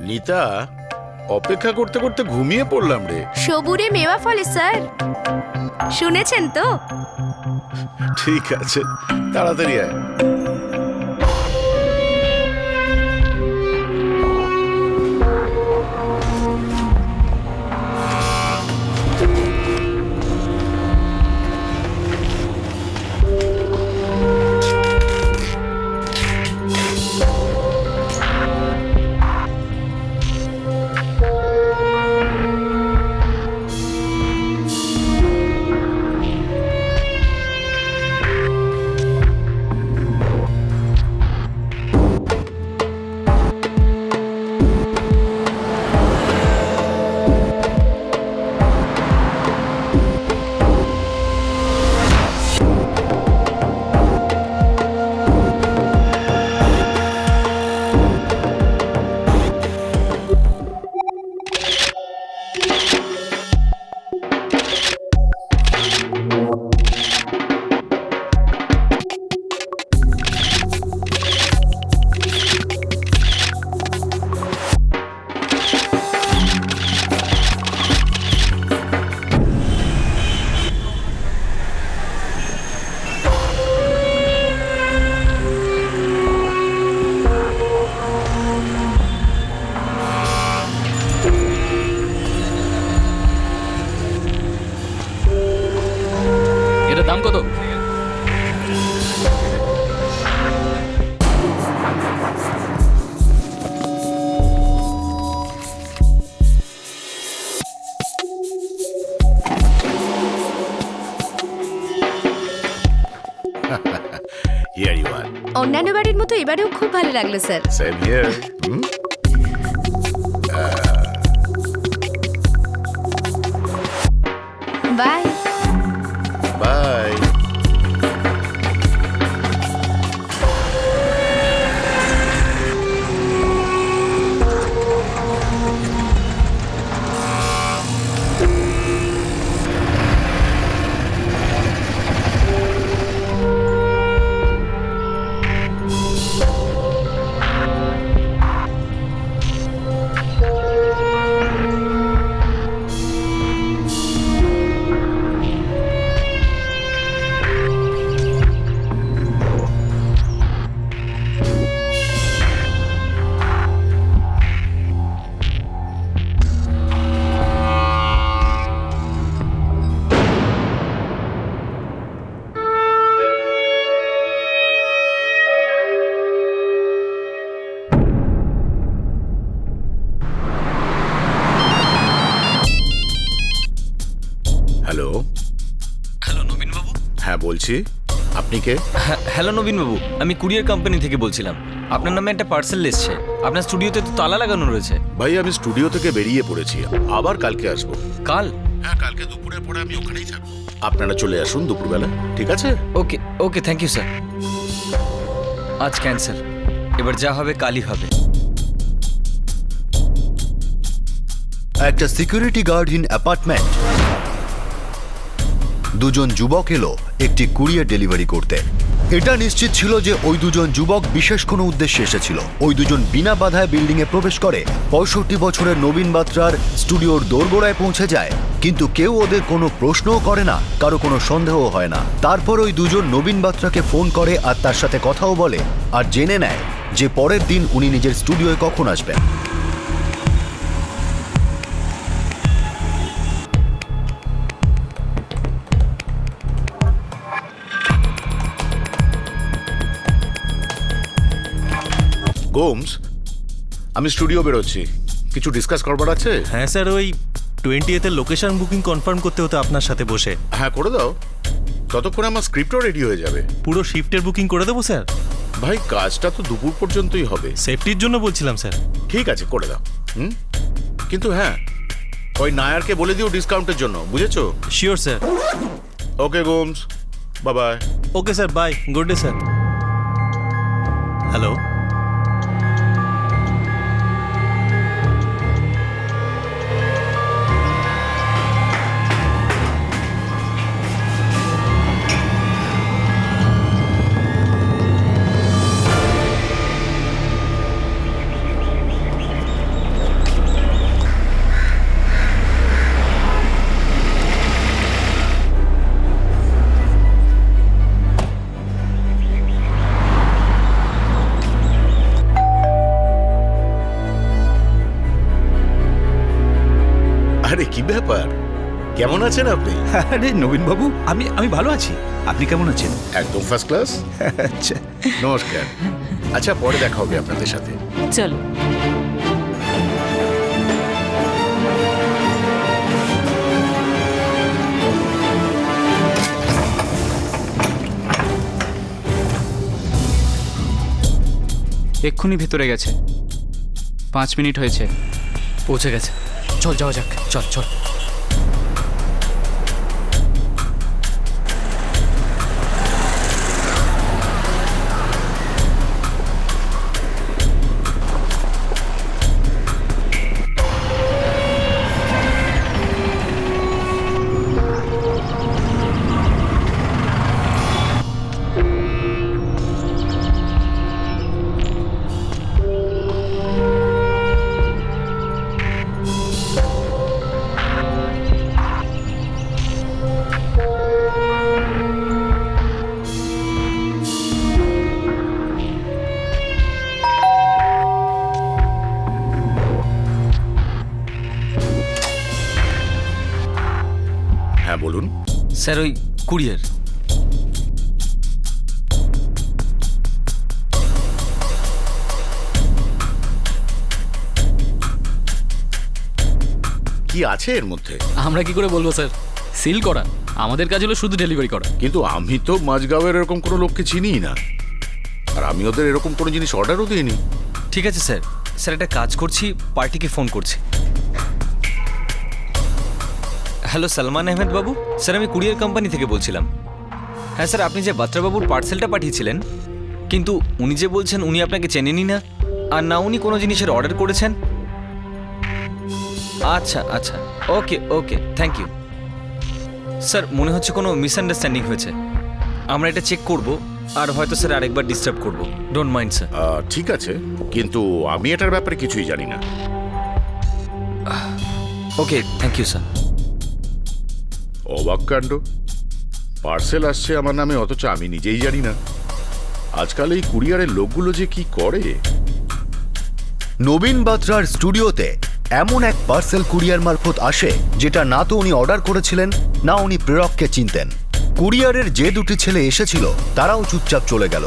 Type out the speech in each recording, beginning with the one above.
নিতা, অপেক্ষা করতে করতে ঘুমিয়ে পড়লাম রে। সবুরে মেওয়া ফলে স্যার, শুনেছেন তো? ঠিক আছে, তাড়াতাড়ি আয়। এটা দাম কত? Here you are. অন্যান্য বাড়ির মতো এবারেও খুব ভালো লাগলো sir. Same here. Bye. Bye. Hello. Hello নবীনবাবু। হ্যাঁ বলছি, আপনি কে? হ্যালো নবীনবাবু, আমি কুরিয়ার কোম্পানি থেকে বলছিলাম। আপনার নামে একটা পার্সেল এসছে। আপনার স্টুডিওতে তো তালা লাগানো রয়েছে। ভাই আমি স্টুডিও থেকে বেরিয়ে পড়েছি, আবার কালকে আসবো। কাল? হ্যাঁ, কালকে দুপুরের পরে আমি ওখানেই থাকবো। আপনারা চলে আসুন দুপুরবেলা, ঠিক আছে? ওকে ওকে, থ্যাংক ইউ স্যার। আজ ক্যান্সেল, এবার যা হবে কালই হবে। একটা সিকিউরিটি গার্ড ইন অ্যাপার্টমেন্ট, দুজন যুবক এলো একটি কুরিয়ার ডেলিভারি করতে। এটা নিশ্চিত ছিল যে ওই দুজন যুবক বিশেষ কোনো উদ্দেশ্যে এসেছিল। ওই দুজন বিনা বাধায় বিল্ডিং এ প্রবেশ করে ৬৫ বছরের নবীন বাত্রার স্টুডিওর দোরগোড়ায় পৌঁছে যায়, কিন্তু কেউ ওদের কোনো প্রশ্নও করে না, কারো কোনো সন্দেহ হয় না। তারপর ওই দুজন নবীন বাত্রাকে ফোন করে আর তার সাথে কথাও বলে আর জেনে নেয় যে পরের দিন উনি নিজের স্টুডিওয়ে কখন আসবেন। গোমস, আমি স্টুডিও বেরোচ্ছি, কিছু ডিসকাস করবার আছে? হ্যাঁ স্যার, ওই 20th এর লোকেশন বুকিং কনফার্ম করতে হতো আপনার সাথে বসে। হ্যাঁ করে দাও, ততক্ষণে আমার স্ক্রিপ্টও রেডি হয়ে যাবে। পুরো শিফটের বুকিং করে দেবো স্যার? ভাই কাজটা তো দুপুর পর্যন্তই হবে। সেফটির জন্য বলছিলাম স্যার। ঠিক আছে করে দাও। কিন্তু হ্যাঁ, ওই নায়ারকে বলে দিও ডিসকাউন্টের জন্য, বুঝেছো? Sure sir. Okay Gomes, bye bye. Okay sir, bye, good day sir. Hello, আরে কি ব্যাপার, কেমন আছেন আপনি? আরে নবীন বাবু, আমি ভালো আছি। আপনি কেমন আছেন? একদম ফার্স্ট ক্লাস। আচ্ছা, নমস্কার। আচ্ছা পরে দেখা হবে আপনাদের সাথে। চলো। এক্ষুনি ভেতরে গেছে, 5 মিনিট হয়েছে। পৌঁছে গেছে, চল যাওয়া যাক, চল চল। হ্যাঁ বলুন। স্যার ওই কুরিয়ার। কি আছে এর মধ্যে? আমরা কি করে বলবো স্যার, সিল করা। আমাদের কাজ হলো শুধু ডেলিভারি করা। কিন্তু আমি তো মাঝগাঁওয়ের এরকম কোনো লোককে চিনিই না, আর আমি ওদের এরকম কোনো জিনিস অর্ডারও দিইনি। ঠিক আছে স্যার, স্যার একটা কাজ করছি, পার্টিকে ফোন করছি। হ্যালো সালমান আহমেদ বাবু, স্যার আমি কুরিয়ার কোম্পানি থেকে বলছিলাম। হ্যাঁ স্যার, আপনি যে বাত্রাবাবুর পার্সেলটা পাঠিয়েছিলেন, কিন্তু উনি যে বলছেন উনি আপনাকে চেনেনই না, আর না উনি কোনো জিনিসের অর্ডার করেছেন। আচ্ছা আচ্ছা, ওকে ওকে, থ্যাংক ইউ। স্যার মনে হচ্ছে কোনো মিসআন্ডারস্ট্যান্ডিং হয়েছে, আমরা এটা চেক করব, আর হয়তো স্যার আরেকবার ডিস্টার্ব করব, ডোন্ট মাইন্ড স্যার। ঠিক আছে, কিন্তু আমি এটার ব্যাপারে কিছুই জানি না। ওকে, থ্যাংক ইউ স্যার। অবাক কাণ্ড, পার্সেল আসছে আমার নামে, অথচ আমি নিজেই জানি না। আজকাল এই কুরিয়ারের লোকগুলো যে কি করে। নবীন বাত্রার স্টুডিওতে এমন এক পার্সেল কুরিয়ার মারফত আসে যেটা না তো উনি অর্ডার করেছিলেন, না উনি প্রেরককে চিনতেন। কুরিয়ারের যে দুটি ছেলে এসেছিল তারাও চুপচাপ চলে গেল।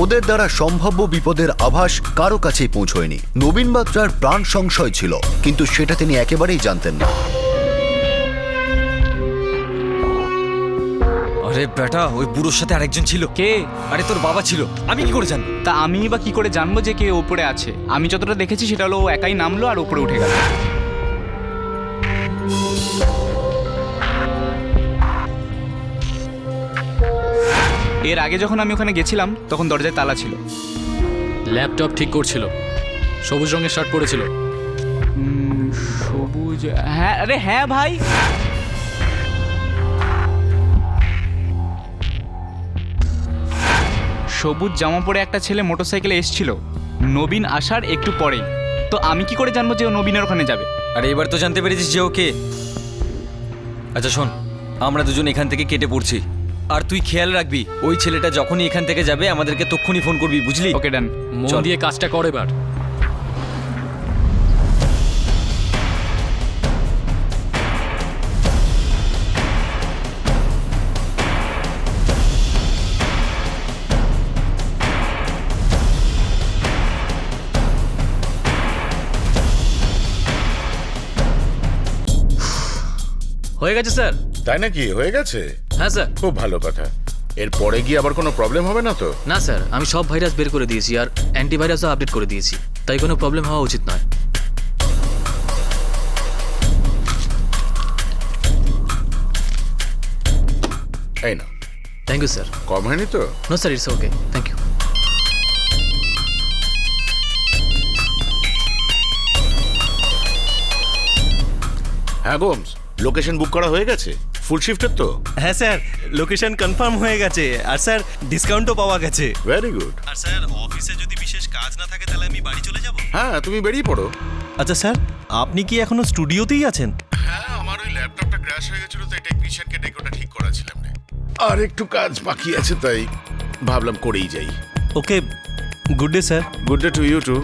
ওদের দ্বারা সম্ভাব্য বিপদের আভাস কারো কাছেই পৌঁছয়নি। নবীন বাত্রার প্রাণ সংশয় ছিল, কিন্তু সেটা তিনি একেবারেই জানতেন না। আরে বেটা, ওই বুড়োর সাথে আরেকজন ছিল। কে? আরে তোর বাবা ছিল, আমি কি করে জানবো? তা আমি বা কি করে জানবো যে কে ওপরে আছে? আমি যতটা দেখেছি সেটা হলো ও একাই নামলো আর উপরে উঠে গেল। এর আগে যখন আমি ওখানে গেছিলাম তখন দরজায় তালা ছিল। ল্যাপটপ ঠিক করছিল, সবুজ রঙের শার্ট পরেছিল। সবুজ, হ্যাঁ, আরে হ্যাঁ ভাই, সবুজ জামা পরে একটা ছেলে মোটরসাইকেলে এসেছিল নবীন আসার একটু পরেই। তো আমি কি করে জানবো যে ও নবীনের ওখানে যাবে? আরে এবার তো জানতে পেরেছিস যে ওকে। আচ্ছা শোন, আমরা দুজন এখান থেকে কেটে পড়ছি, আর তুই খেয়াল রাখবি ওই ছেলেটা যখনই এখান থেকে যাবে আমাদেরকে তক্ষুনি ফোন করবি, বুঝলি? ওকে ডান। মন চল। দিয়ে কাজটা কর এবার। হয়ে গেছে স্যার। তাই নাকি, হয়ে গেছে? হ্যাঁ স্যার। খুব ভালো কথা। এরপরে গিয়ে আবার কোনো প্রবলেম হবে না তো? না স্যার, আমি সব ভাইরাস বের করে দিয়েছি আর অ্যান্টিভাইরাসও আপডেট করে দিয়েছি, তাই কোনো প্রবলেম হওয়া উচিত নয়। এই না, থ্যাংক ইউ স্যার। কম হয়নি তো? No sir, it's okay, thank you. হ্যাঁ গোমস, লোকেশন বুক করা হয়ে গেছে? ফুল শিফটের তো? হ্যাঁ স্যার, লোকেশন কনফার্ম হয়ে গেছে আর স্যার ডিসকাউন্টও পাওয়া গেছে। Very good. আর স্যার অফিসে যদি বিশেষ কাজ না থাকে তাহলে আমি বাড়ি চলে যাব। হ্যাঁ, তুমি বেরিয়ে পড়ো। আচ্ছা স্যার, আপনি কি এখনো স্টুডিওতেই আছেন? হ্যাঁ, আমার ওই ল্যাপটপটা ক্র্যাশ হয়ে গেছিল, তাই টেকনিশিয়ানকে ডেকে ওটা ঠিক করাছিলাম না। আর একটু কাজ বাকি আছে, তাই ভাবলাম করেই যাই। Okay, good day sir. Good day to you too.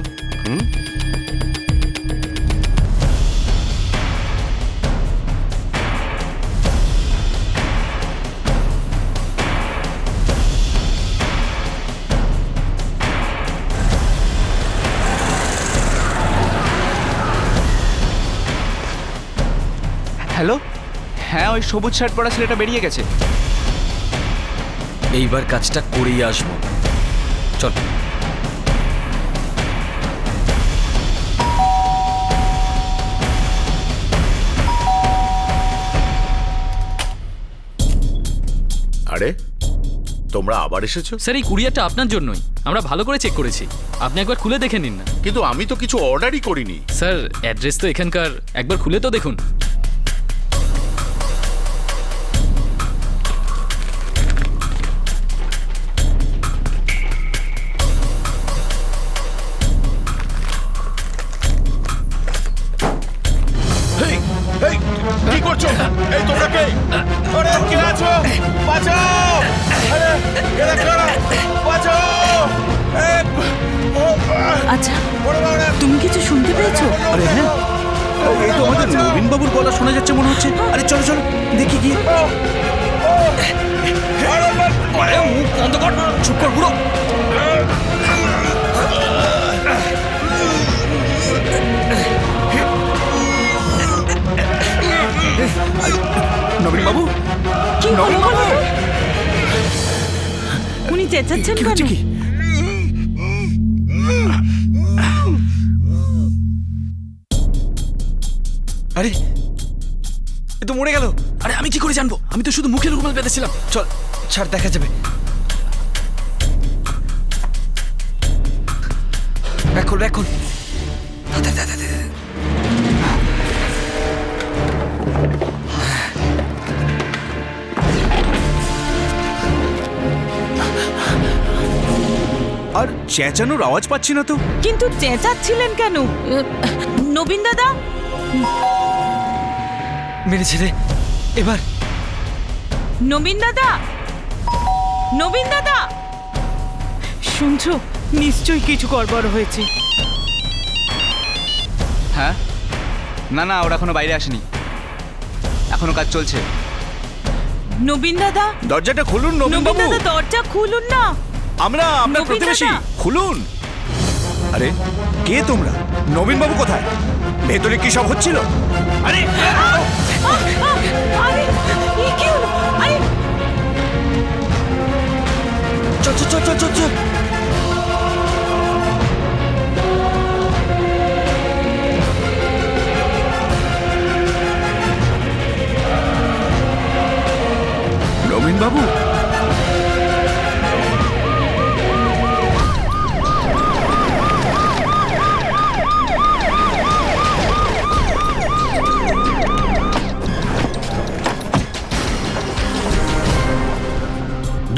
Hello, হ্যাঁ ওই সবুজ শার্ট পরা ছেলেটা বেরিয়ে গেছে। এইবার কাজটা করেই আসবো, চল। আরে, তোমরা আবার এসেছো? স্যার, এই কুরিয়ারটা আপনার জন্যই, আমরা ভালো করে চেক করেছি, আপনি একবার খুলে দেখে নিন না। কিন্তু আমি তো কিছু অর্ডারই করিনি। স্যার, অ্যাড্রেস তো এখানকার, একবার খুলে তো দেখুন। হেই, হেই, কি করছো? এই তোমরা কে? আরে কে আছো? বাঁচাও! আরে এরা কারা? বাঁচাও! আচ্ছা, তুমি কিছু শুনতে পেয়েছো? আরে হ্যাঁ, এই তো আমাদের নবীন বাবুর গলা শোনা যাচ্ছে মনে হচ্ছে। আরে চলো চলো দেখি গিয়ে। আরে মুখ বন্ধ কর, চুপ কর বুড়ো। নবীন বাবু, কি হলো বলো? উনি চেঁচাচ্ছেন কি কেন? হচ্ছে কি? আরে এ তো মরে গেল। আরে আমি কি করে জানবো? আমি তো শুধু মুখের রুমাল বেঁধেছিলাম। চল, ছাড়, দেখা যাবে। ব্যাক খোল, ব্যাক খোল। আর চেঁচানোর আওয়াজ পাচ্ছি না তো। কিন্তু চেঁচাচ্ছিলেন কেন? নবীন দাদা, মেরেছে রে এবার। নবীন দাদা, নবীন দাদা, শুনছো? নিশ্চয়ই কিছু গড়বড় হয়েছে। হ্যাঁ, না না, ওরা এখনো বাইরে আসেনি, এখনো কাজ চলছে। নবীন দাদা, দরজাটা খুলুন নবীন নবীন বাবু, দাদা, দরজা খুলুন না। আমরা আপনার নবীন প্রতিবেশী, দাদা। খুলুন। আরে কে তোমরা? নবীন বাবু কোথায়? ভেতরে কি সব হচ্ছিল? আরে আরে এ কি হলো? আরে চল চল চল চল চল চল। নবীন বাবু,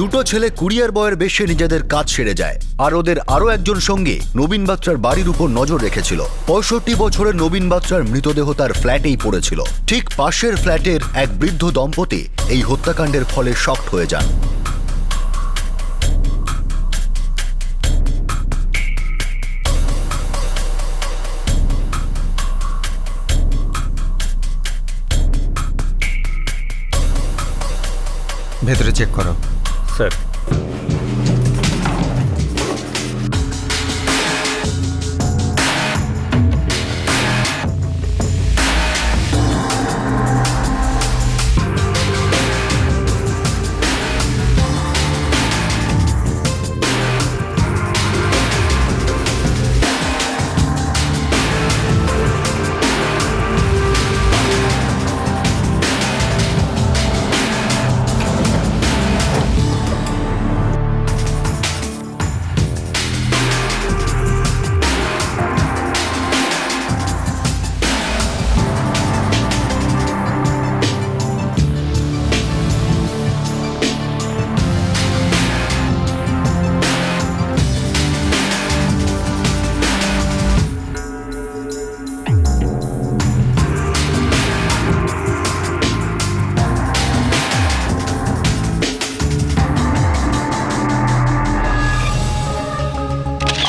দুটো ছেলে কুরিয়ার বয়ের বেশে নিজেদের কাজ সেরে যায় আর ওদের আরো একজন সঙ্গে নবীন বাত্রার বাড়ির উপর নজর রেখেছিল। 65 বছরের নবীন বাত্রার মৃতদেহ তার ফ্ল্যাটেই পড়েছিল। ঠিক পাশের ফ্ল্যাটের এক বৃদ্ধ দম্পতি এই হত্যাকাণ্ডের ফলে শকড হয়ে যান। ভেতরে চেক করো। স্যার,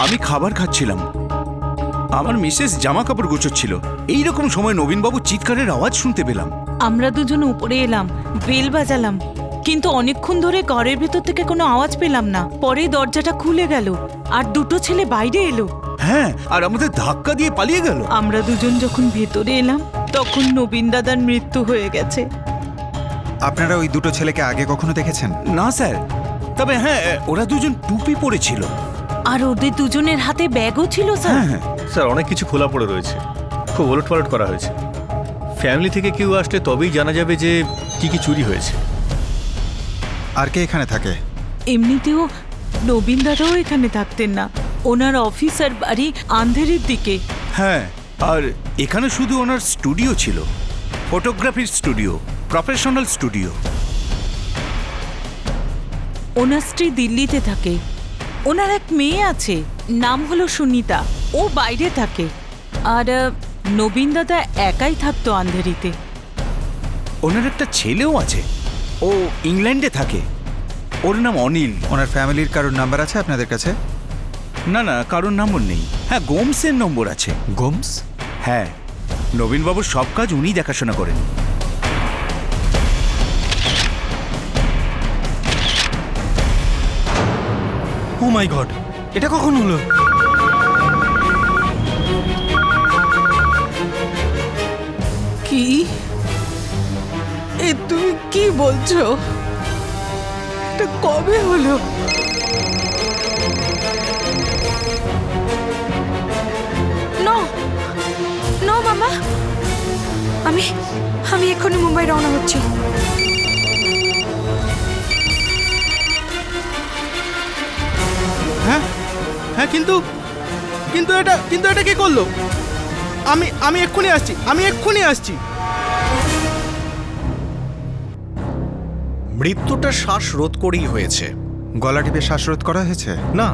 আমি খাবার খাচ্ছিলাম, আমার মিসেস জামা কাপড় গোছাচ্ছিল, এইরকম সময় নবীনবাবু চিৎকারের আওয়াজ শুনতে পেলাম। আমরা দুজন উপরে এলাম, বেল বাজালাম, কিন্তু অনেকক্ষণ ধরে ঘরের ভেতর থেকে কোনো আওয়াজ পেলাম না। পরে দরজাটা খুলে গেল আর দুটো ছেলে বাইরে এলো। হ্যাঁ, আর আমাদের ধাক্কা দিয়ে পালিয়ে গেল। আমরা দুজন যখন ভেতরে এলাম তখন নবীন দাদার মৃত্যু হয়ে গেছে। আপনারা ওই দুটো ছেলেকে আগে কখনো দেখেছেন? না স্যার, তবে হ্যাঁ ওরা দুজন টুপি পরেছিল। আর ওদের দুজনের হাতে ব্যাগও ছিল স্যার। হ্যাঁ, স্যার অনেক কিছু খোলা পড়ে রয়েছে, খুব ওলটপালট করা হয়েছে। ফ্যামিলি থেকে কেউ আসলে তবেই জানা যাবে যে কি কি চুরি হয়েছে। আর কে এখানে থাকে? এমনিতেও নবীন দাদাও এখানে থাকতেন না, ওনার অফিস আর বাড়ি আন্ধেরির দিকে। হ্যাঁ, আর এখানে শুধু ওনার স্টুডিও ছিল, ফটোগ্রাফির স্টুডিও, প্রফেশনাল স্টুডিও। ওনার স্ত্রী দিল্লিতে থাকে, ওনার এক মেয়ে আছে, নাম হলো সুনিতা, ও বাইরে থাকে। আর নবীন দাদা একাই থাকতো আন্ধেরিতে। ওনার একটা ছেলেও আছে, ও ইংল্যান্ডে থাকে, ওর নাম অনিল। ওনার ফ্যামিলির কারোর নাম্বার আছে আপনাদের কাছে? না না, কারোর নম্বর নেই। হ্যাঁ, গোমসের নম্বর আছে। গোমস? হ্যাঁ, নবীনবাবুর সব কাজ উনিই দেখাশোনা করেন। ও মাই গড, এটা কখন হলো? কি? এ তুমি কি বলছো? এটা কবে হলো? নো নো মামা, আমি আমি এক্ষুনি মুম্বাই রওনা হচ্ছি। হ্যাঁ হ্যাঁ, কিন্তু কিন্তু এটা কি করলো? আমি এক্ষুনি আসছি। মৃত্যুটা শ্বাসরোধ করেই হয়েছে। গলা টিপে শ্বাসরোধ করা হয়েছে? না,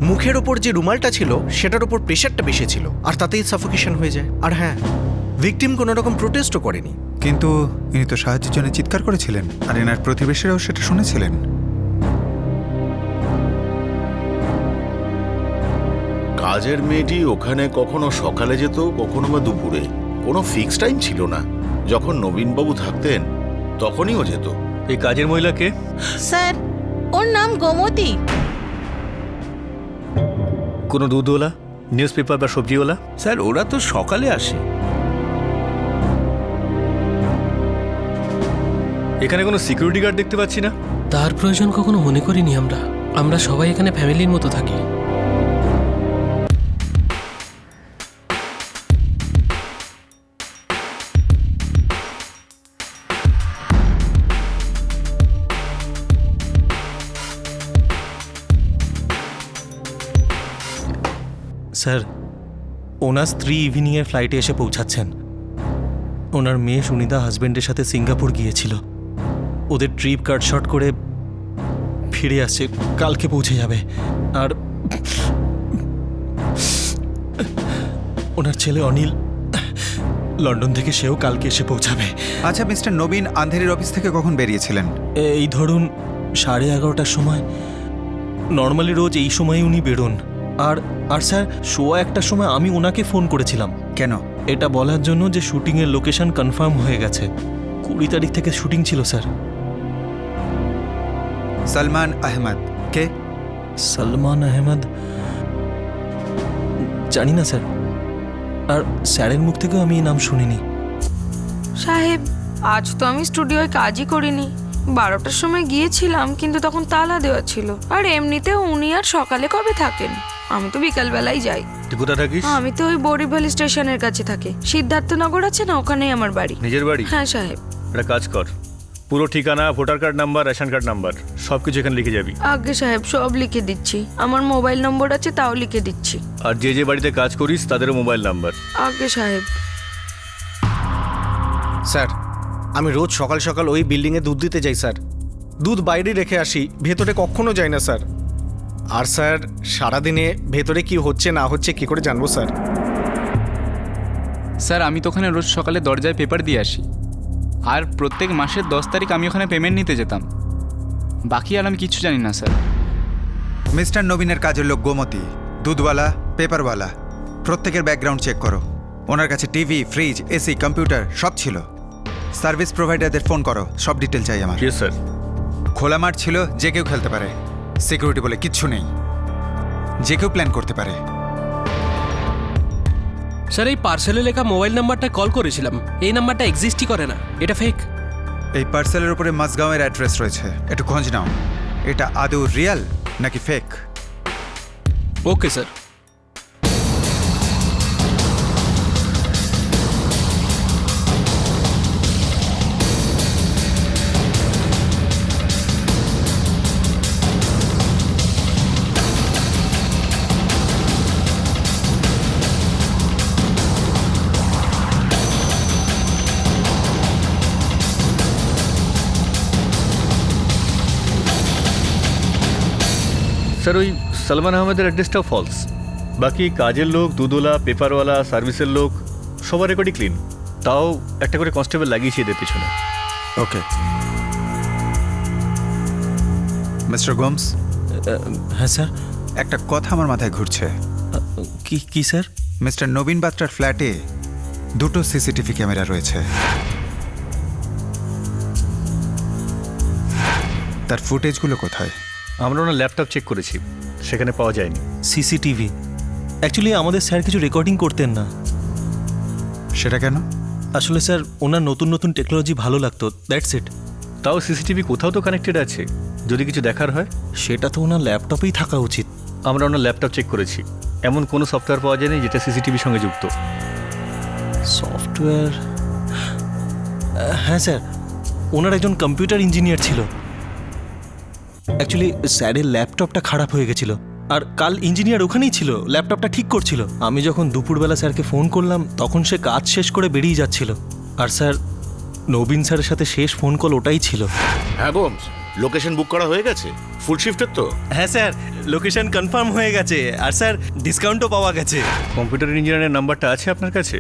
মুখের ওপর যে রুমালটা ছিল সেটার ওপর প্রেশারটা বেশি ছিল, আর তাতেই সাফোকেশন হয়ে যায়। আর হ্যাঁ, ভিকটিম কোনো রকম প্রোটেস্টও করেনি। কিন্তু ইনি তো সাহায্যের জন্য চিৎকার করেছিলেন, আর এনার প্রতিবেশীরাও সেটা শুনেছিলেন। কাজের মেয়েটি ওখানে কখনো সকালে যেত, কখনো বা দুপুরে, কোনো ফিক্সড টাইম ছিল না। যখন নবীনবাবু থাকতেন তখনই ও যেত। এই কাজের মহিলাকে? স্যার, ওর নাম গোমতী। কোনো দুধওয়ালা, নিউজ পেপার বা সবজিওয়ালা? স্যার, ওরা তো সকালে আসে। এখানে কোনো সিকিউরিটি গার্ড দেখতে পাচ্ছি না। তার প্রয়োজন কখনো মনে করিনি আমরা। আমরা সবাই এখানে ফ্যামিলির মতো থাকি। স্যার, ওনার স্ত্রী ইভিনিংয়ের ফ্লাইটে এসে পৌঁছাচ্ছেন। ওনার মেয়ে সুনিতা হাজবেন্ডের সাথে সিঙ্গাপুর গিয়েছিল, ওদের ট্রিপ কাট শর্ট করে ফিরে আসছে, কালকে পৌঁছে যাবে। আর ওনার ছেলে অনিল লন্ডন থেকে, সেও কালকে এসে পৌঁছাবে। আচ্ছা মিস্টার নবীন আন্ধেরির অফিস থেকে কখন বেরিয়েছিলেন? এই ধরুন 11:30টার সময়। নর্মালি রোজ এই সময় উনি বেরোন। আর আর স্যার, 1:15টার সময় আমি ওনাকে ফোন করেছিলাম। কেন? এটা বলার জন্য যে শুটিংয়ের লোকেশন কনফার্ম হয়ে গেছে। 20 তারিখ থেকে শুটিং ছিল স্যার। সালমান আহমেদ কে? সালমান আহমেদ জানি না স্যার, আর স্যারের মুখ থেকেও আমি এই নাম শুনিনি। সাহেব, আজ তো আমি স্টুডিওয় কাজই করিনি। 12টার সময় গিয়েছিলাম, কিন্তু তখন তালা দেওয়া ছিল। আর এমনিতেও উনি আর সকালে কবে থাকেন? আমি তো বিকালবেলায় যাই। তুই কোথায় থাকিস? আমি তো ওই বরিভালি স্টেশনের কাছে থাকি। সিদ্ধার্থনগর আছে না, ওখানেই আমার বাড়ি। নিজের বাড়ি? হ্যাঁ সাহেব। একটা কাজ কর, পুরো ঠিকানা, voter card number, ration card number সব কিছু এখানে লিখে যাবি। আগে সাহেব, সব লিখে দিচ্ছি। আমার মোবাইল নম্বর আছে, তাও লিখে দিচ্ছি। আর যে যে বাড়িতে কাজ করিস তাদেরও মোবাইল নাম্বার। আগে সাহেব। স্যার, আমি রোজ সকাল সকাল ওই বিল্ডিংয়ে দুধ দিতে যাই স্যার। দুধ বাইরে রেখে আসি, ভেতরে কখনো যাই না স্যার। আর স্যার, সারাদিনে ভেতরে কি হচ্ছে না হচ্ছে কি করে জানবো স্যার? স্যার, আমি তো ওখানে রোজ সকালে দরজায় পেপার দিয়ে আসি। আর প্রত্যেক মাসের 10 তারিখ আমি ওখানে পেমেন্ট নিতে যেতাম। বাকি আর আমি কিছু জানি না স্যার। মিস্টার নবীনের কাজের লোক গোমতী দুধওয়ালা, পেপারওয়ালা, প্রত্যেকের ব্যাকগ্রাউন্ড চেক করো। ওনার কাছে টিভি, ফ্রিজ, এসি, কম্পিউটার সব ছিল। সার্ভিস প্রোভাইডারদের ফোন করো, সব ডিটেল চাই আমার। Yes sir. খোলা মাঠ ছিল, যে কেউ খেলতে পারে। সিকিউরিটি বলে কিচ্ছু নেই, যে কেউ প্ল্যান করতে পারে। স্যার এই পার্সেলে লেখা মোবাইল নাম্বারটা কল করেছিলাম, এই নাম্বারটা এক্সিস্টই করে না, এটা ফেক। এই পার্সেলের উপরে মাসগাঁওয়ের অ্যাড্রেস রয়েছে, একটু খোঁজ নাও। এটা আদৌ রিয়াল নাকি ফেক? Okay sir. স্যার ওই সালমান আহমেদের অ্যাড্রেসটাও ফলস। বাকি কাজের লোক, দুধওয়ালা, পেপারওয়ালা, সার্ভিসের লোক সবার রেকর্ডই ক্লিন। তাও একটা করে কনস্টেবল লাগিয়েছি এদের পিছনে। Okay mister Gomes. হ্যাঁ স্যার। একটা কথা আমার মাথায় ঘুরছে। কি স্যার? মিস্টার নবীন বাত্রার ফ্ল্যাটে দুটো সিসিটিভি ক্যামেরা রয়েছে। তার ফুটেজগুলো কোথায়? আমরা ওনার ল্যাপটপ চেক করেছি, সেখানে পাওয়া যায়নি। সিসিটিভি? অ্যাকচুয়ালি আমাদের স্যার কিছু রেকর্ডিং করতেন না। সেটা কেন? আসলে স্যার ওনার নতুন নতুন টেকনোলজি ভালো লাগতো, দ্যাটস ইট। তাও সিসিটিভি কোথাও তো কানেক্টেড আছে, যদি কিছু দেখার হয়। সেটা তো ওনার ল্যাপটপেই থাকা উচিত। আমরা ওনার ল্যাপটপ চেক করেছি, এমন কোনো সফটওয়্যার পাওয়া যায়নি যেটা সিসিটিভির সঙ্গে যুক্ত। সফটওয়্যার? হ্যাঁ স্যার, ওনার একজন কম্পিউটার ইঞ্জিনিয়ার ছিল। অ্যাকচুয়ালি স্যারের ল্যাপটপটা খারাপ হয়ে গেছিল, আর কাল ইঞ্জিনিয়ার ওখানেই ছিল, ল্যাপটপটা ঠিক করছিল। আমি যখন দুপুরবেলা স্যারকে ফোন করলাম তখন সে কাজ শেষ করে বেরিয়ে যাচ্ছিল। আর স্যার নবীন স্যারের সাথে শেষ ফোন কল ওটাই ছিল। হ্যাঁ গোমস, লোকেশন বুক করা হয়ে গেছে? ফুল শিফটের তো? হ্যাঁ স্যার, লোকেশন কনফার্ম হয়ে গেছে, আর স্যার ডিসকাউন্টও পাওয়া গেছে। কম্পিউটার ইঞ্জিনিয়ারের নাম্বারটা আছে আপনার কাছে?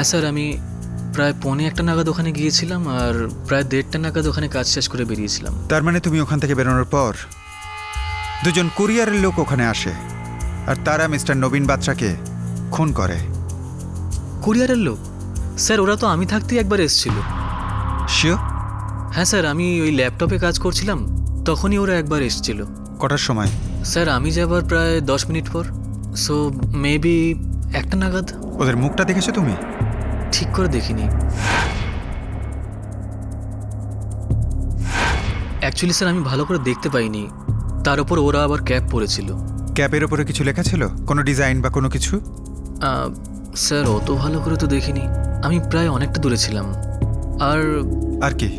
হ্যাঁ স্যার, আমি প্রায় 1:45 নাগাদ ওখানে গিয়েছিলাম, আর প্রায় 1:30 নাগাদ ওখানে কাজ শেষ করে বেরিয়েছিলাম। তার মানে তুমি ওখান থেকে বেরোনোর পর দুজন কুরিয়ারের লোক ওখানে আসে, আর তারা মিস্টার নবীন বাত্রাকে খুন করে। কুরিয়ারের লোক? স্যার ওরা তো আমি থাকতেই একবার এসেছিল। শিওর? হ্যাঁ স্যার, আমি ওই ল্যাপটপে কাজ করছিলাম, তখনই ওরা একবার এসেছিল। কটার সময়? স্যার আমি যাবার প্রায় 10 মিনিট পর, সো মেবি 1টা নাগাদ। ওদের মুখটা দেখেছো তুমি? ঠিক করে দেখিনি। অ্যাকচুয়ালি স্যার আমি ভালো করে দেখতে পাইনি, তার উপর ওরা আবার ক্যাপ পরেছিল। ক্যাপের ওপরে কিছু লেখা ছিল, কোনো ডিজাইন বা কোনো কিছু? স্যার অত ভালো করে তো দেখিনি, আমি প্রায় অনেকটা দূরে ছিলাম। আর কি?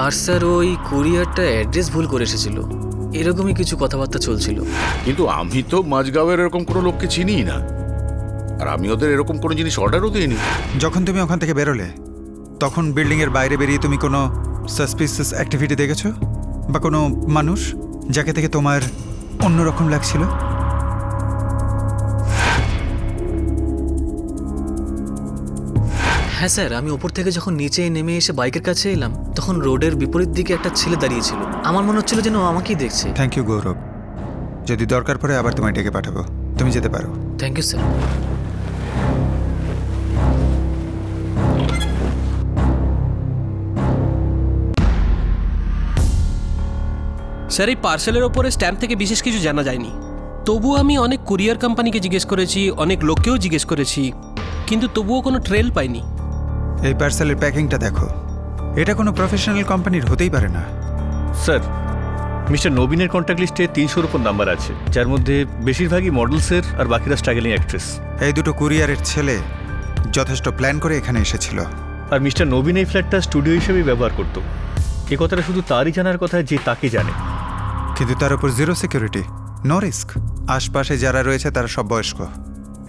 আর স্যার ওই কুরিয়ারটা অ্যাড্রেস ভুল করে এসেছিল, এরকমই কিছু কথাবার্তা চলছিল। কিন্তু আমি তো মাঝগাঁওয়ের এরকম কোনো লোককে চিনি না, আর আমি ওদের এরকম কোনো জিনিস অর্ডারও দিইনি। যখন তুমি ওখান থেকে বেরোলে তখন বিল্ডিংয়ের বাইরে বেরিয়ে তুমি কোনো সাসপিসিয়াস অ্যাক্টিভিটি দেখেছো, বা কোনো মানুষ যাকে থেকে তোমার অন্যরকম লাগছিল? হ্যাঁ স্যার, আমি ওপর থেকে যখন নিচে নেমে এসে বাইকের কাছে এলাম তখন রোডের বিপরীত দিকে একটা ছেলে দাঁড়িয়েছিল, আমার মনে হচ্ছিল যেন আমাকেই দেখছে। থ্যাংক ইউ গৌরব, যদি দরকার পড়ে আবার তোমায় ডেকে পাঠাবো, তুমি যেতে পারো। Thank you sir. স্যার এই পার্সেলের ওপরে স্ট্যাম্প থেকে বিশেষ কিছু জানা যায়নি, তবুও আমি অনেক কুরিয়ার কোম্পানিকে জিজ্ঞেস করেছি, অনেক লোককেও জিজ্ঞেস করেছি, কিন্তু তবুও কোনো ট্রেল পাইনি। এই পার্সেলের প্যাকিংটা দেখো, এটা কোনো প্রফেশনাল কোম্পানির হতেই পারে না। স্যার মিস্টার নবীনের কন্ট্যাক্ট লিস্টে 300-র উপর নাম্বার আছে, যার মধ্যে বেশিরভাগই মডেলসের আর বাকিরা স্ট্রাগলিং অ্যাক্ট্রেস। এই দুটো কুরিয়ারের ছেলে যথেষ্ট প্ল্যান করে এখানে এসেছিল। আর মিস্টার নবীন এই ফ্ল্যাটটা স্টুডিও হিসেবেই ব্যবহার করতো। এ কথাটা শুধু তারই জানার কথা যে তাকে জানে। কিন্তু তার উপর জিরো সিকিউরিটি, নো রিস্ক। আশপাশে যারা রয়েছে তারা সব বয়স্ক।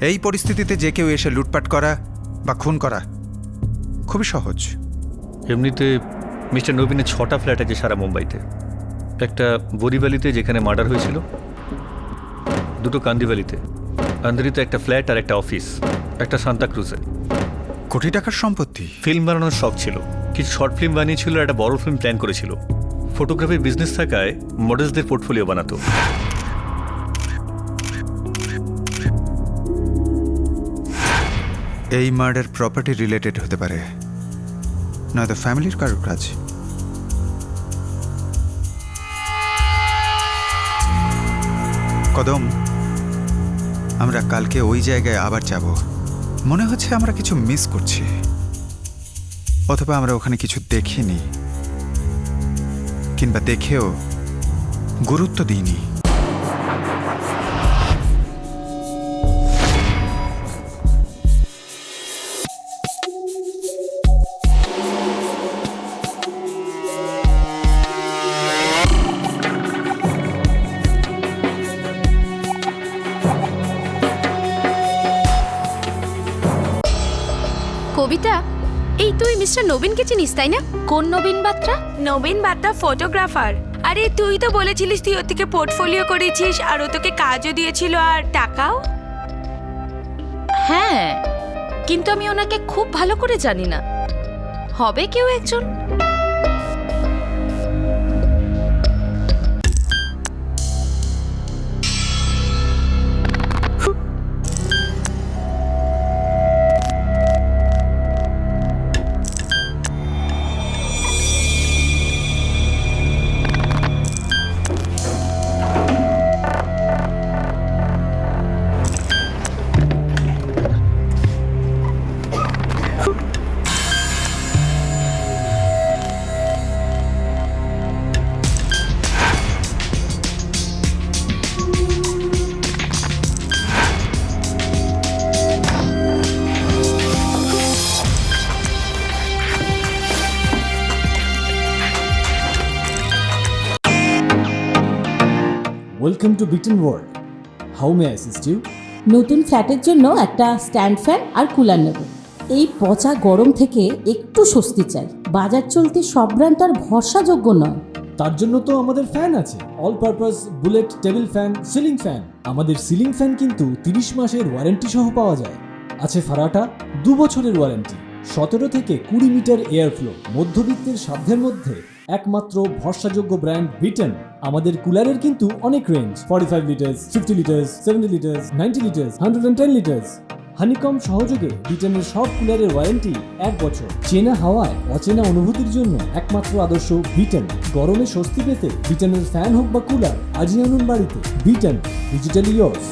এই পরিস্থিতিতে যে কেউ এসে লুটপাট করা বা খুন করা খুবই সহজ। এমনিতে মিস্টার নবীনের 6টা ফ্ল্যাট আছে সারা মুম্বাইতে। একটা বরিভালিতে যেখানে মার্ডার হয়েছিল, 2টো কান্দিভালিতে, আন্দারিতে একটা ফ্ল্যাট আর একটা অফিস, একটা সান্তাক্রুজে। কোটি টাকার সম্পত্তি। ফিল্ম বানানোর শখ ছিল, কিছু শর্ট ফিল্ম বানিয়েছিল, একটা বড় ফিল্ম প্ল্যান করেছিল। ফটোগ্রাফির বিজনেস থাকায় মডেলসদের পোর্টফোলিও বানাতো। এই মার্ডার প্রপার্টি রিলেটেড হতে পারে, নয়তো ফ্যামিলির কারোর কাজ। কদম, আমরা কালকে ওই জায়গায় আবার যাব। মনে হচ্ছে আমরা কিছু মিস করছি, অথবা আমরা ওখানে কিছু দেখিনি, কিংবা দেখেও গুরুত্ব দিইনি। কবিতা, এই তুই মিস্টার নবীনকে চিনিস তাই না? কোন নবীন বাত্রা? নবীন বাত্রা ফটোগ্রাফার। আরে তুই তো বলেছিলিস তুই ওর থেকে পোর্টফোলিও করেছিস, আর ও তোকে কাজও দিয়েছিল আর টাকাও। হ্যাঁ, কিন্তু আমি ওনাকে খুব ভালো করে জানি না। হবে কেউ একজন। Welcome to Beaton world. How may I assist you? নতুন ফ্ল্যাটের জন্য একটা স্ট্যান্ড ফ্যান আর কুলার নেব। এই পচা গরম থেকে একটু স্বস্তি চাই। বাজার চলতে সব ব্র্যান্ড আর ভরসাযোগ্য নয়। তার জন্য তো আমাদের ফ্যান আছে, all purpose bullet table fan, ceiling fan. আমাদের সিলিং ফ্যান কিন্তু 30 মাসের ওয়ারেন্টি সহ পাওয়া যায়। আছে ফারাটা 2 বছরের ওয়ারেন্টি, 17 থেকে 20 মিটার এয়ার ফ্লো, মধ্যবিত্তের সাধ্যের মধ্যে একমাত্র ভরসাযোগ্য ব্র্যান্ড বিটন। আমাদের কুলারের কিন্তু অনেক range, 45 litres, 50 litres, 70 litres, 90 litres, 110 litres. Honeycomb সহযোগে বিটনের সব কুলারের ওয়ারেন্টি 1 বছর। চেনা হাওয়ায় অচেনা অনুভূতির জন্য একমাত্র আদর্শ বিটন। গরমে স্বস্তি পেতে বিটনের ফ্যান হোক বা কুলার, আজই আনুন বাড়িতে। Vuitton, digitally yours.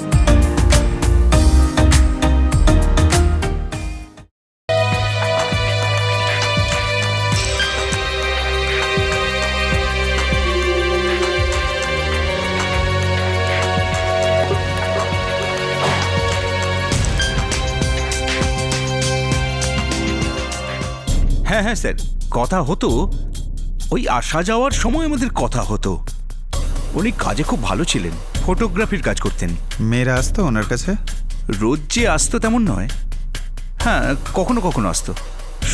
হ্যাঁ হ্যাঁ স্যার, কথা হতো। ওই আসা যাওয়ার সময় আমাদের কথা হতো। উনি কাজে খুব ভালো ছিলেন, ফটোগ্রাফির কাজ করতেন। মেয়েরা আসতো ওনার কাছে? রোজ যে আসতো তেমন নয়, হ্যাঁ কখনো কখনো আসতো।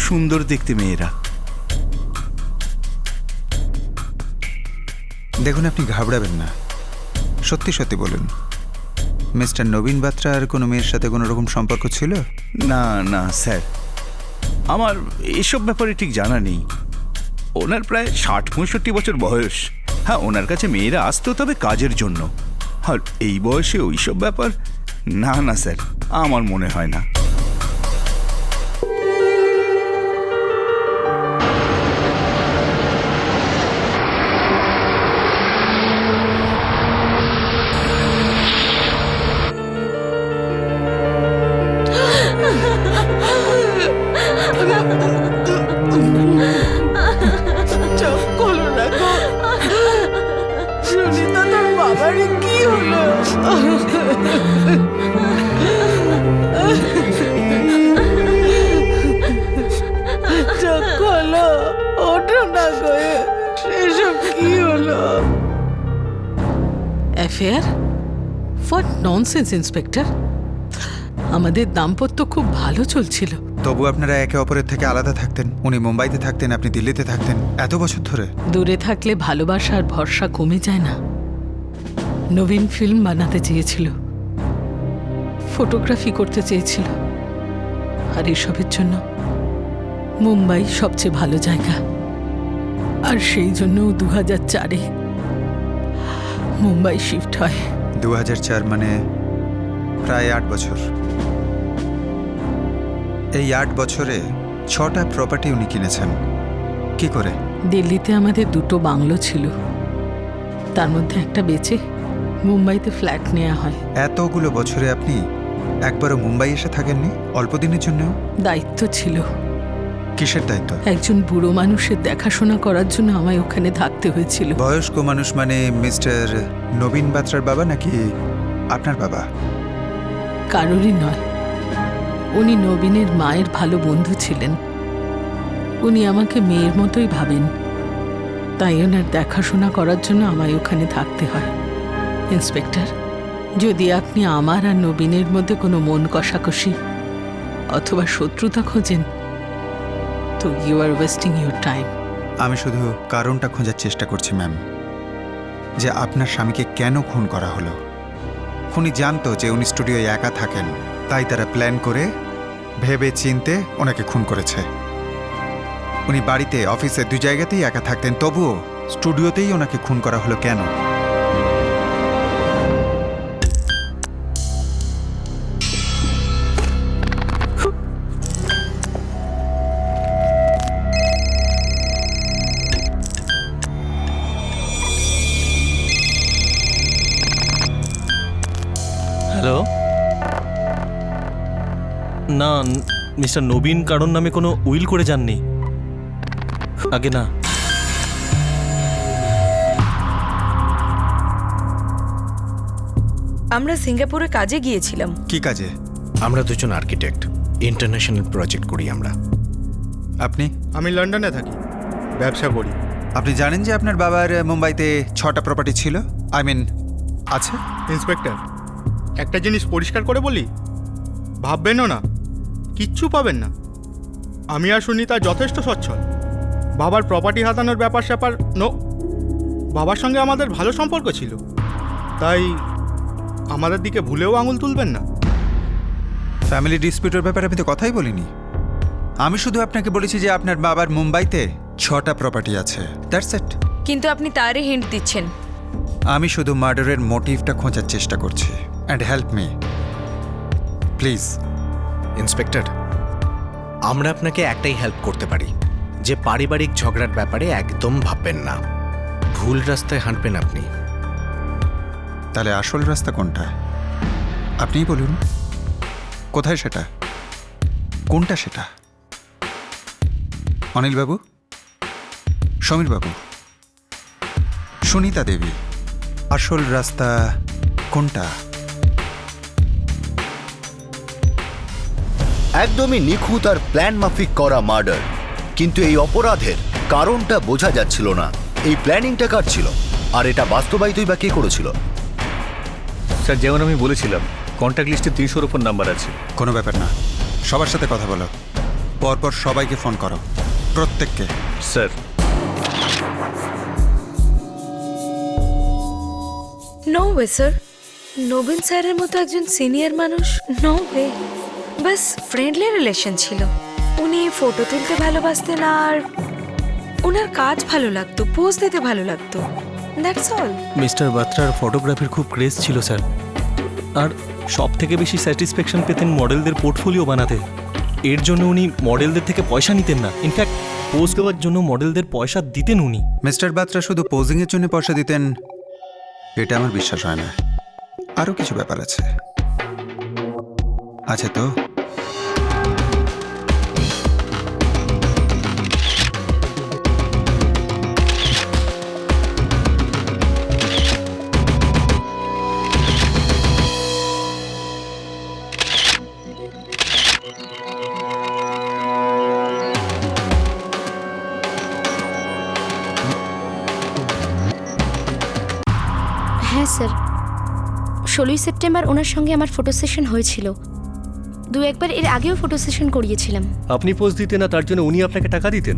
সুন্দর দেখতে মেয়েরা। দেখুন, আপনি ঘাবড়াবেন না, সত্যি সত্যি বলুন, মিস্টার নবীন বাত্রা আর কোনো মেয়ের সাথে কোনো রকম সম্পর্ক ছিল? না না স্যার, আমার এসব ব্যাপারে ঠিক জানা নেই। ওনার প্রায় 60-65 বছর বয়স। হ্যাঁ, ওনার কাছে মেয়েরা আসতো, তবে কাজের জন্য। আর এই বয়সে ওইসব ব্যাপার না না স্যার, আমার মনে হয় না। অ্যাফেয়ার? What nonsense inspector. আমাদের দাম্পত্য খুব ভালো চলছিল। তবু আপনারা একে অপরের থেকে আলাদা থাকতেন। উনি মুম্বাইতে থাকতেন, আপনি দিল্লিতে থাকতেন, এত বছর ধরে। দূরে থাকলে ভালোবাসা আর ভরসা কমে যায় না। নবীন ফিল্ম বানাতে চেয়েছিল, ফটোগ্রাফি করতে চেয়েছিল, আর এসবের জন্য মুম্বাই সবচেয়ে ভালো জায়গা। আর সেই জন্য 2004-এ মুম্বাই শিফট হয়। 2004 মানে প্রায় 8 বছর। এই 8 বছরে 6টা প্রপার্টি উনি কিনেছেন। কি করে? দিল্লিতে আমাদের 2টো বাংলো ছিল, তার মধ্যে একটা বেচে মুম্বাইতে ফ্ল্যাট নেওয়া হয়। এতগুলো বছরে আপনি একবারও মুম্বাই এসে থাকেননি? অল্প দিনের জন্য? দায়িত্ব ছিল। কিসের দায়িত্ব? একজন বুড়ো মানুষের দেখাশোনা করার জন্য আমায় ওখানে থাকতে হয়েছিল। বয়স্ক মানুষ মানে মিস্টার নবীন বাত্রার বাবা নাকি আপনার বাবা? কারোরই নয়, উনি নবীনের মায়ের ভালো বন্ধু ছিলেন। উনি আমাকে মেয়ের মতোই ভাবেন, তাই ওনার দেখাশোনা করার জন্য আমায় ওখানে থাকতে হয়। ইন্সপেক্টর, যদি আপনি আমার আর নবীনের মধ্যে কোনো মন কষাকষি অথবা শত্রুতা খোঁজেন, তো you are wasting your time. আমি শুধু কারণটা খোঁজার চেষ্টা করছি ম্যাম, যে আপনার স্বামীকে কেন খুন করা হলো। উনি জানতো যে উনি স্টুডিওয়ে একা থাকেন, তাই তারা প্ল্যান করে ভেবে চিনতে ওনাকে খুন করেছে। উনি বাড়িতে, অফিসে, 2 জায়গাতেই একা থাকতেন, তবুও স্টুডিওতেই ওনাকে খুন করা হলো কেন? হ্যালো, না মিস্টার নবীন কারণ নামে কোনো উইল করে যাননি আগে? না, আমরা সিঙ্গাপুরে কাজে গিয়েছিলাম। কি কাজে? আমরা দুজন আর্কিটেক্ট, ইন্টারন্যাশনাল প্রজেক্ট করি আমরা। আপনি? আমি লন্ডনে থাকি, ব্যবসা করি। আপনি জানেন যে আপনার বাবার মুম্বাইতে 6টা প্রপার্টি ছিল? আই মিন আছে। ইন্সপেক্টর, একটা জিনিস পরিষ্কার করে বলি, ভাববেনও না, কিচ্ছু পাবেন না। আমি আর সুনিতা যথেষ্ট সচ্ছল। বাবার প্রপার্টি হাতানোর ব্যাপার স্যাপার নো। বাবার সঙ্গে আমাদের ভালো সম্পর্ক ছিল, তাই আমাদের দিকে ভুলেও আঙুল তুলবেন না। ফ্যামিলি ডিসপিউটের ব্যাপারে আমি তো কথাই বলিনি। আমি শুধু আপনাকে বলেছি যে আপনার বাবার মুম্বাইতে 6টা প্রপার্টি আছে, দ্যাটস ইট। কিন্তু আপনি তারই হিন্ট দিচ্ছেন। আমি শুধু মার্ডারের মোটিভটা খোঁজার চেষ্টা করছি। And help me please. Inspector, আমরা আপনাকে একটাই হেল্প করতে পারি, যে পারিবারিক ঝগড়ার ব্যাপারে একদম ভাববেন না। ভুল রাস্তায় হাঁটবেন আপনি। তাহলে আসল রাস্তা কোনটা? আপনিই বলুন, কোথায় সেটা? কোনটা সেটা? অনিল বাবু, সমীর বাবু, সুনিতা দেবী, আসল রাস্তা কোনটা? একদমই নিখুঁত আর প্ল্যান মাফিক করা মার্ডার, কিন্তু এই অপরাধের কারণটা বোঝা যাচ্ছিল না। এই প্ল্যানিংটা কার ছিল, আর এটা বাস্তবায়িতই বা কে করেছিল? স্যার, যেমন আমি বলেছিলাম, কন্ট্যাক্ট লিস্টে 300-র উপর নাম্বার আছে। কোনো ব্যাপার না, সবার সাথে কথা বলো, পরপর সবাইকে ফোন করো, প্রত্যেককে। স্যার। নো ওয়ে স্যার, নবীন স্যারের মতো একজন সিনিয়র মানুষ, নো ওয়ে। বাস ফ্রেন্ডলি রিলেশন ছিল। উনি ফটো তুলতে ভালোবাসতেন, আর ওনার কাজ ভালো লাগতো, পোজ দিতে ভালো লাগতো, দ্যাটস অল। মিস্টার বাত্রার ফটোগ্রাফির খুব ক্রেজ ছিল স্যার, আর সব থেকে বেশি স্যাটিসফ্যাকশন পেতেন মডেলদের পোর্টফোলিও বানাতে। এর জন্য উনি মডেলদের থেকে পয়সা নিতেন না, ইনফ্যাক্ট পোজ দেওয়ার জন্য মডেলদের পয়সা দিতেন উনি। মিস্টার বাত্রা শুধু পোজিংয়ের জন্য পয়সা দিতেন এটা আমার বিশ্বাস হয় না, আরও কিছু ব্যাপার আছে। আছে তো? হ্যাঁ স্যার, 16ই সেপ্টেম্বর ওনার সঙ্গে আমার ফটো সেশন হয়েছিল। একবার এর আগেও ফটো সেশন করিয়েছিলাম। আপনি পোজ দিতেন না, তার জন্য উনি আপনাকে টাকা দিতেন?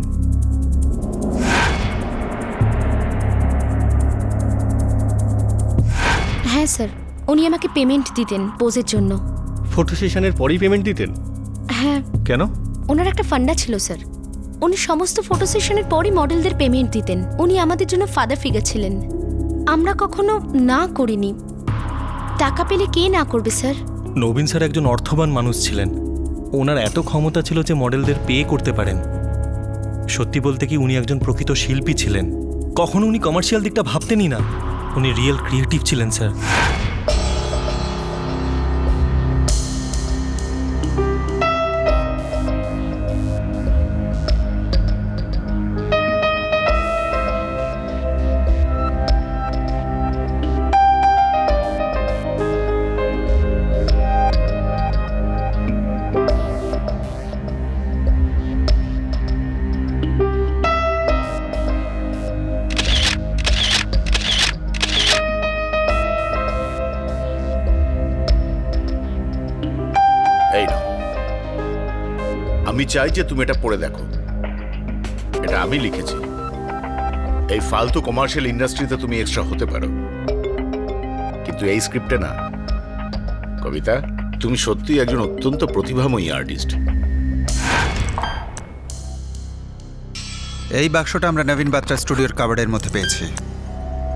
হ্যাঁ স্যার, উনি আমাকে পেমেন্ট দিতেন পোজের জন্য। ফটো সেশনের পরেই পেমেন্ট দিতেন? হ্যাঁ। কেন? ওনার একটা ফান্ডা ছিল স্যার। উনি সমস্ত ফটো সেশনের পরই মডেলদের পেমেন্ট দিতেন। উনি আমাদের জন্য ফাদার ফিগার ছিলেন। আমরা কখনো না করিনি। টাকা পেলে কে না করবে স্যার? নবীন স্যার একজন অর্থবান মানুষ ছিলেন। ওনার এত ক্ষমতা ছিল যে মডেলদের পে করতে পারেন। সত্যি বলতে কি, উনি একজন প্রকৃত শিল্পী ছিলেন। কখনো উনি কমার্শিয়াল দিকটা ভাবতেনই না। উনি রিয়েল ক্রিয়েটিভ ছিলেন স্যার। এই নাও, আমি চাই যে তুমি এটা পড়ে দেখো। এটা আমি লিখেছি। এই ফালতু কমার্শিয়াল ইন্ডাস্ট্রিতে তুমি এক্সট্রা হতে পারো, কিন্তু এই স্ক্রিপ্টে না। কবিতা, তুমি সত্যি একজন অত্যন্ত প্রতিভাময়ী আর্টিস্ট। এই বাক্সটা আমরা নবীন বাত্রা স্টুডিওর কাবার্ডের মধ্যে পেয়েছি।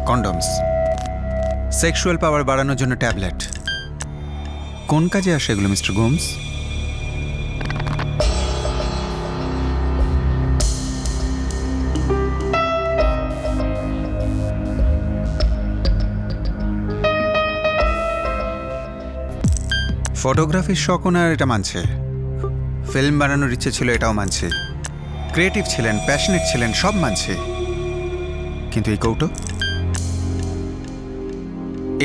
কন্ডমস, সেক্সুয়াল পাওয়ার বাড়ানোর জন্য ট্যাবলেট। কোন কাজে আসে এগুলো মিস্টার গোমস? ফটোগ্রাফির শখ ওনার, এটা মানছে। ফিল্ম বানানোর ইচ্ছে ছিল, এটাও মানছে। ক্রিয়েটিভ ছিলেন, প্যাশনেট ছিলেন, সব মানছে। কিন্তু এই কৌটো,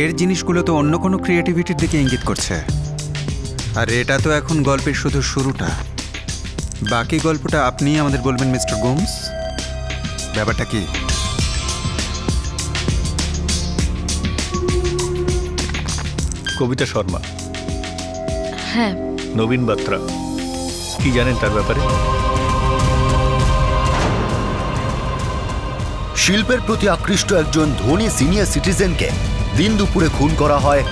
এর জিনিসগুলো তো অন্য কোনো ক্রিয়েটিভিটির দিকে ইঙ্গিত করছে। আর এটা তো এখন গল্পের শুধু শুরুটা। বাকি গল্পটা আপনি আমাদের বলবেন মিস্টার গোমস। ব্যাপারটা কি? কবিতা শর্মা। হ্যাঁ। নবীন বাত্রা, কি জানেন তার ব্যাপারে? শিল্পের প্রতি আকৃষ্ট একজন ধনী সিনিয়র সিটিজেনকে দিন দুপুরে খুন করা হয়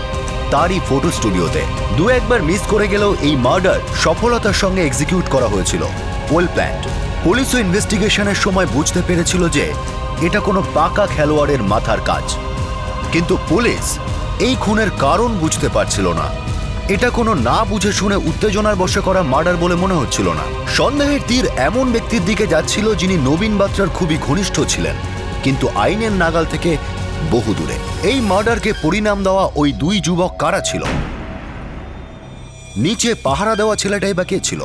তারই ফটো স্টুডিওতে। দু একবার মিস করে গেলেও এই মার্ডার সফলতার সঙ্গে এক্সিকিউট করা হয়েছিল। Well planned. পুলিশও ইনভেস্টিগেশনের সময় বুঝতে পেরেছিল যে এটা কোনো পাকা খেলোয়াড়ের মাথার কাজ, কিন্তু পুলিশ এই খুনের কারণ বুঝতে পারছিল না। এটা কোনো না বুঝে শুনে উত্তেজনার বশে করা মার্ডার বলে মনে হচ্ছিল না। সন্দেহের তীর এমন ব্যক্তির দিকে যাচ্ছিল যিনি নবীন বাত্রার খুবই ঘনিষ্ঠ ছিলেন, কিন্তু আইনের নাগাল থেকে বহু দূরে। এই মার্ডারকে পরিণাম দেওয়া ওই দুই যুবক কারা ছিল? নিচে পাহারা দেওয়া ছেলেটাই বা কে ছিল?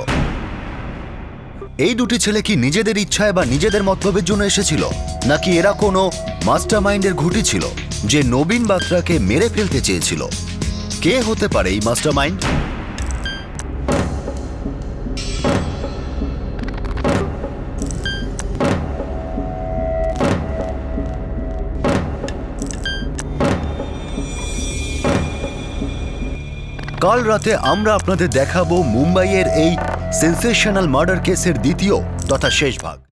এই দুটি ছেলে কি নিজেদের ইচ্ছায় বা নিজেদের মতলবের জন্য এসেছিল, নাকি এরা কোনো মাস্টারমাইন্ডের ঘুঁটি ছিল যে নবীন বাত্রাকে মেরে ফেলতে চেয়েছিল? কে হতে পারে এই মাস্টারমাইন্ড? কাল রাতে আমরা আপনাদের দেখাবো মুম্বাইয়ের এই সেন্সেশনাল মার্ডার কেসের দ্বিতীয় তথা শেষ ভাগ।